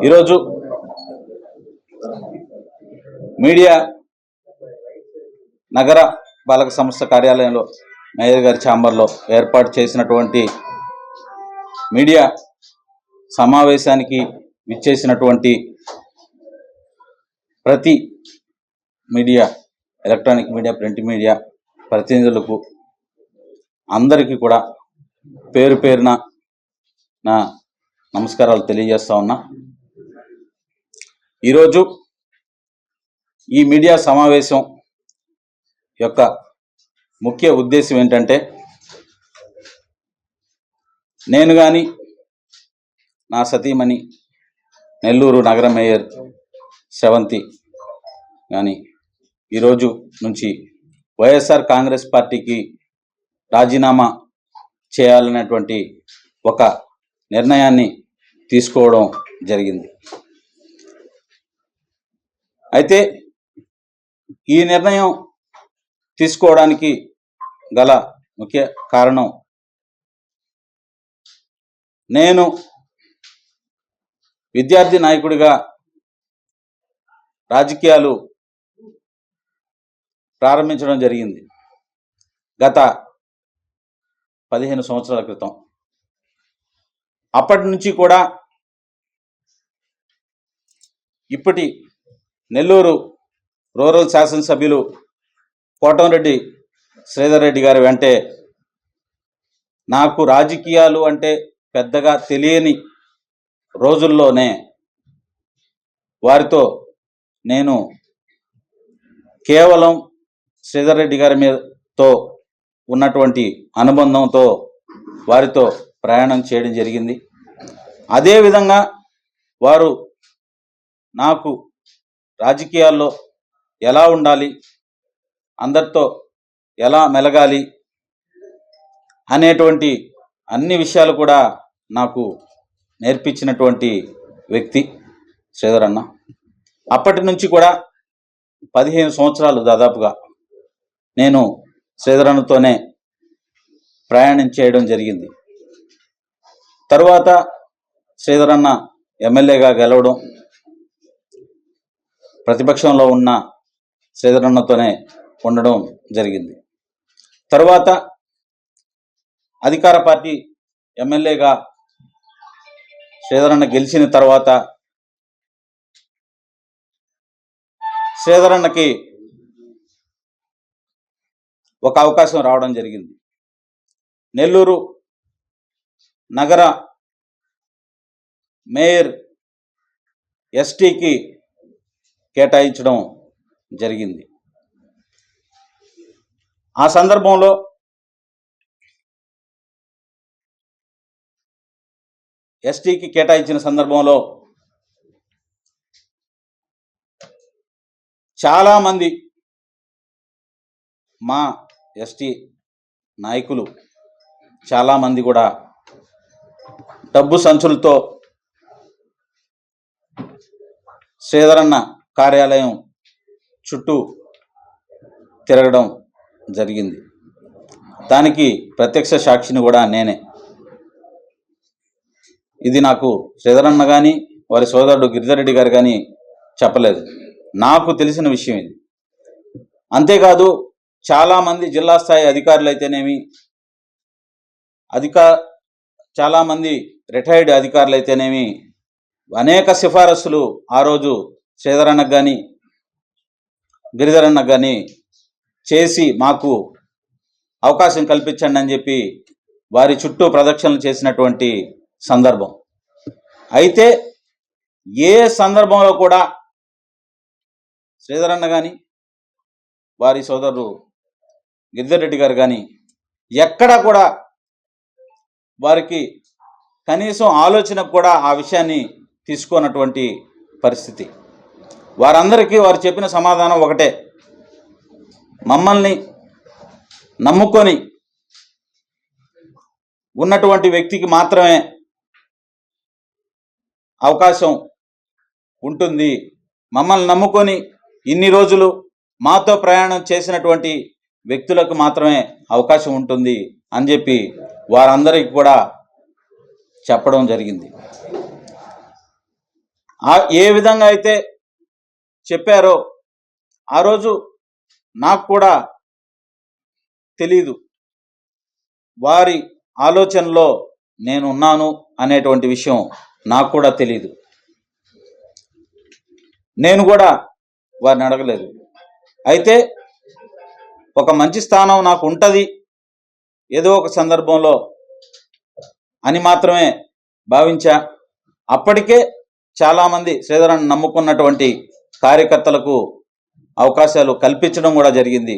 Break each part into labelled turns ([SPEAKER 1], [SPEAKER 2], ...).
[SPEAKER 1] ఈరోజు మీడియా నగర పాలక సంస్థ కార్యాలయంలో మేయర్ గారి ఛాంబర్లో ఏర్పాటు చేసినటువంటి మీడియా సమావేశానికి విచ్చేసినటువంటి ప్రతి media, electronic media, print media ప్రతినిధులకు అందరికీ కూడా పేరు పేరున నా నమస్కారాలు తెలియజేస్తా ఉన్నా. ఈరోజు ఈ మీడియా సమావేశం యొక్క ముఖ్య ఉద్దేశం ఏంటంటే, నేను కానీ నా సతీమణి నెల్లూరు నగర మేయర్ శ్రవంతి కానీ ఈరోజు నుంచి వైఎస్ఆర్ కాంగ్రెస్ పార్టీకి రాజీనామా చేయాలనేటువంటి ఒక నిర్ణయాన్ని తీసుకోవడం జరిగింది. అయితే ఈ నిర్ణయం తీసుకోవడానికి గల ముఖ్య కారణం, నేను విద్యార్థి నాయకుడిగా రాజకీయాలు ప్రారంభించడం జరిగింది గత 15 సంవత్సరాల క్రితం. అప్పటి నుంచి కూడా ఇప్పటి నెల్లూరు రూరల్ శాసనసభ్యులు కోటంరెడ్డి శ్రీధర్ రెడ్డి గారి వెంటే నాకు రాజకీయాలు అంటే పెద్దగా తెలియని రోజుల్లోనే వారితో నేను కేవలం శ్రీధర్ రెడ్డి గారి మీదతో ఉన్నటువంటి అనుబంధంతో వారితో ప్రయాణం చేయడం జరిగింది. అదేవిధంగా వారు నాకు రాజకీయాల్లో ఎలా ఉండాలి, అందరితో ఎలా మెలగాలి అనేటువంటి అన్ని విషయాలు కూడా నాకు నేర్పించినటువంటి వ్యక్తి శ్రీధర్ అన్న. అప్పటి నుంచి కూడా 15 సంవత్సరాలు దాదాపుగా నేను శ్రీధర్ అన్నతోనే ప్రయాణం చేయడం జరిగింది. తరువాత శ్రీధర్ అన్న ఎమ్మెల్యేగా గెలవడం, ప్రతిపక్షంలో ఉన్న శ్రీధర్ అన్నతోనే ఉండడం జరిగింది. తరువాత అధికార పార్టీ ఎమ్మెల్యేగా శ్రీధర్ అన్న గెలిచిన తర్వాత శ్రీధర్ అన్నకి ఒక అవకాశం రావడం జరిగింది. నెల్లూరు నగర మేయర్ ఎస్టీకి కేటాయించడం జరిగింది. ఆ సందర్భంలో ఎస్టీకి కేటాయించిన సందర్భంలో చాలామంది మా ఎస్టీ నాయకులు చాలామంది కూడా డబ్బు సంచులతో శ్రీధర్ అన్న కార్యాలయం చుట్టూ తిరగడం జరిగింది. దానికి ప్రత్యక్ష సాక్షిని కూడా నేనే. ఇది నాకు శ్రీధర్ అన్న కానీ వారి సోదరుడు గిరిధర్ రెడ్డి గారు కానీ చెప్పలేదు, నాకు తెలిసిన విషయం ఇది. అంతేకాదు చాలామంది జిల్లా స్థాయి అధికారులు అయితేనేమి, చాలామంది రిటైర్డ్ అధికారులు అయితేనేమి అనేక సిఫారసులు ఆ రోజు శ్రీధర్ అన్నకు కానీ గిరిధర్ అన్నకు కానీ చేసి మాకు అవకాశం కల్పించండి అని చెప్పి వారి చుట్టూ ప్రదక్షిణలు చేసినటువంటి సందర్భం. అయితే ఏ సందర్భంలో కూడా శ్రీధర్ అన్న కానీ వారి సోదరుడు గిరిధర్ రెడ్డి గారు కానీ ఎక్కడా కూడా వారికి కనీసం ఆలోచన కూడా ఆ విషయాన్ని తీసుకున్నటువంటి పరిస్థితి. వారందరికీ వారు చెప్పిన సమాధానం ఒకటే, మమ్మల్ని నమ్ముకొని ఉన్నటువంటి వ్యక్తికి మాత్రమే అవకాశం ఉంటుంది, మమ్మల్ని నమ్ముకొని ఇన్ని రోజులు మాతో ప్రయాణం చేసినటువంటి వ్యక్తులకు మాత్రమే అవకాశం ఉంటుంది అని చెప్పి వారందరికీ కూడా చెప్పడం జరిగింది. ఏ విధంగా అయితే చెప్పారో ఆ రోజు నాకు కూడా తెలీదు, వారి ఆలోచనలో నేను ఉన్నాను అనేటువంటి విషయం నాకు కూడా తెలీదు. నేను కూడా వారిని అడగలేదు. అయితే ఒక మంచి స్థానం నాకు ఉంటుంది ఏదో ఒక సందర్భంలో అని మాత్రమే భావించా. అప్పటికే చాలామంది శ్రీధరన్ నమ్ముకున్నటువంటి కార్యకర్తలకు అవకాశాలు కల్పించడం కూడా జరిగింది.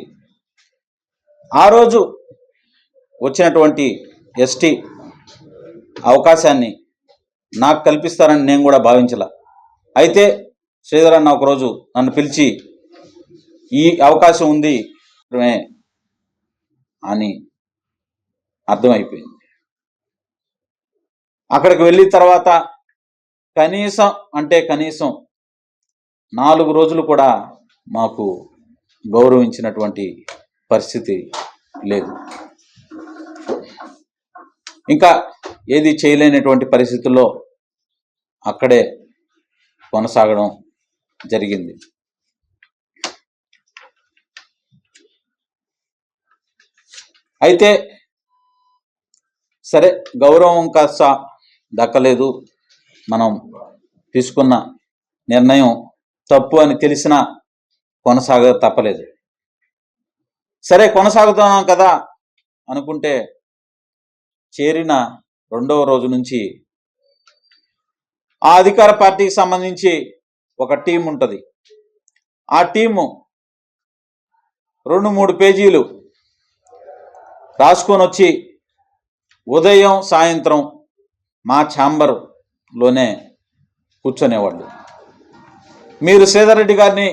[SPEAKER 1] ఆ రోజు వచ్చినటువంటి ఎస్టీ అవకాశాన్ని నాకు కల్పిస్తారని నేను కూడా భావించలా. అయితే శ్రీధరన్ ఒకరోజు నన్ను పిలిచి ఈ అవకాశం ఉంది అని అర్థమైపోయింది. అక్కడికి వెళ్ళిన తర్వాత కనీసం 4 రోజులు కూడా మాకు గౌరవించినటువంటి పరిస్థితి లేదు. ఇంకా ఏది చేయలేనటువంటి పరిస్థితుల్లో అక్కడే కొనసాగడం జరిగింది. అయితే సరే, గౌరవం కాస్త దక్కలేదు, మనం తీసుకున్న నిర్ణయం తప్పు అని తెలిసినా తప్పలేదు. సరే, కొనసాగుతున్నాం కదా అనుకుంటే చేరిన 2వ రోజు నుంచి ఆ అధికార పార్టీకి సంబంధించి ఒక టీం ఉంటుంది. ఆ టీము 2-3 పేజీలు రాసుకొని వచ్చి ఉదయం సాయంత్రం మా ఛాంబర్లోనే కూర్చునేవాళ్ళు. మీరు శ్రీధర్ రెడ్డి గారిని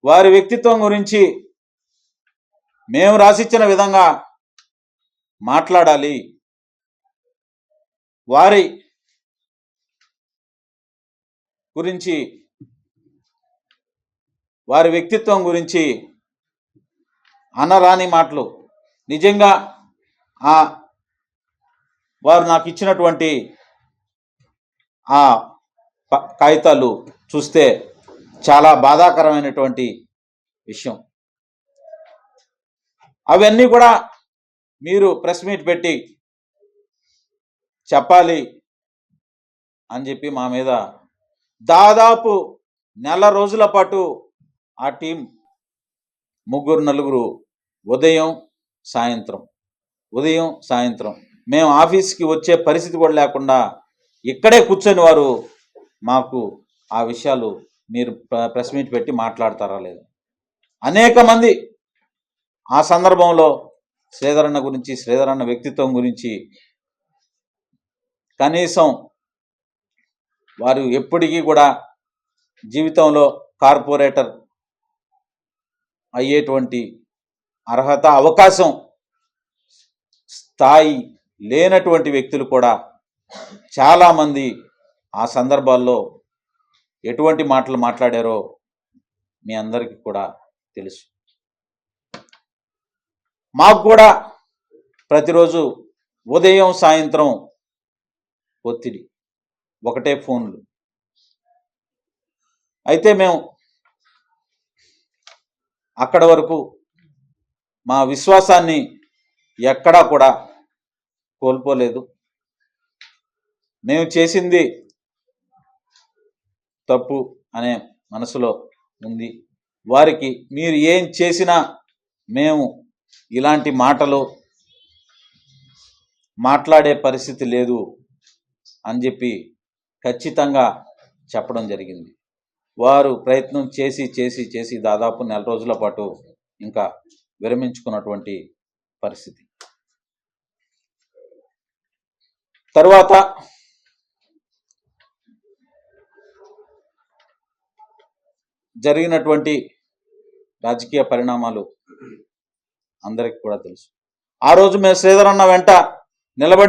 [SPEAKER 1] వారి వ్యక్తిత్వం గురించి మేము రాసిచ్చిన విధంగా మాట్లాడాలి, వారి గురించి వారి వ్యక్తిత్వం గురించి అనరాని మాటలు. నిజంగా వారు నాకు ఇచ్చినటువంటి ఆ కాగితాలు చూస్తే చాలా బాధాకరమైనటువంటి విషయం. అవన్నీ కూడా మీరు ప్రెస్ మీట్ పెట్టి చెప్పాలి అని చెప్పి మా మీద దాదాపు 1 రోజుల పాటు ఆ టీం 3-4 ఉదయం సాయంత్రం మేము ఆఫీస్కి వచ్చే పరిస్థితి కూడా లేకుండా ఇక్కడే కూర్చొని వారు మాకు ఆ విషయాలు మీరు ప్రెస్ మీట్ పెట్టి మాట్లాడతారా లేదు. అనేక మంది ఆ సందర్భంలో శ్రీధరన్న గురించి, శ్రీధరన్న వ్యక్తిత్వం గురించి, కనీసం వారు ఎప్పటికీ కూడా జీవితంలో కార్పొరేటర్ అయ్యేటువంటి అర్హత, అవకాశం, స్థాయి లేనటువంటి వ్యక్తులు కూడా చాలామంది ఆ సందర్భాల్లో ఎటువంటి మాటలు మాట్లాడారో మీ అందరికీ కూడా తెలుసు. మాకు కూడా ప్రతిరోజు ఉదయం సాయంత్రం ఒత్తిడి, ఒకటే ఫోన్లు. అయితే మేము అక్కడ వరకు మా విశ్వాసాన్ని ఎక్కడా కూడా కోల్పోలేదు. మేము చేసింది తప్పు అనే మనసులో ఉంది. వారికి మీరు ఏం చేసినా మేము ఇలాంటి మాటలు మాట్లాడే పరిస్థితి లేదు అని చెప్పి ఖచ్చితంగా చెప్పడం జరిగింది. వారు ప్రయత్నం చేసి దాదాపు 4 రోజుల పాటు ఇంకా విరమించుకున్నటువంటి పరిస్థితి. తర్వాత జరిగినటువంటి రాజకీయ పరిణామాలు అందరికీ కూడా తెలుసు. ఆ రోజు మేము శ్రీధరన్న వెంట నిలబడి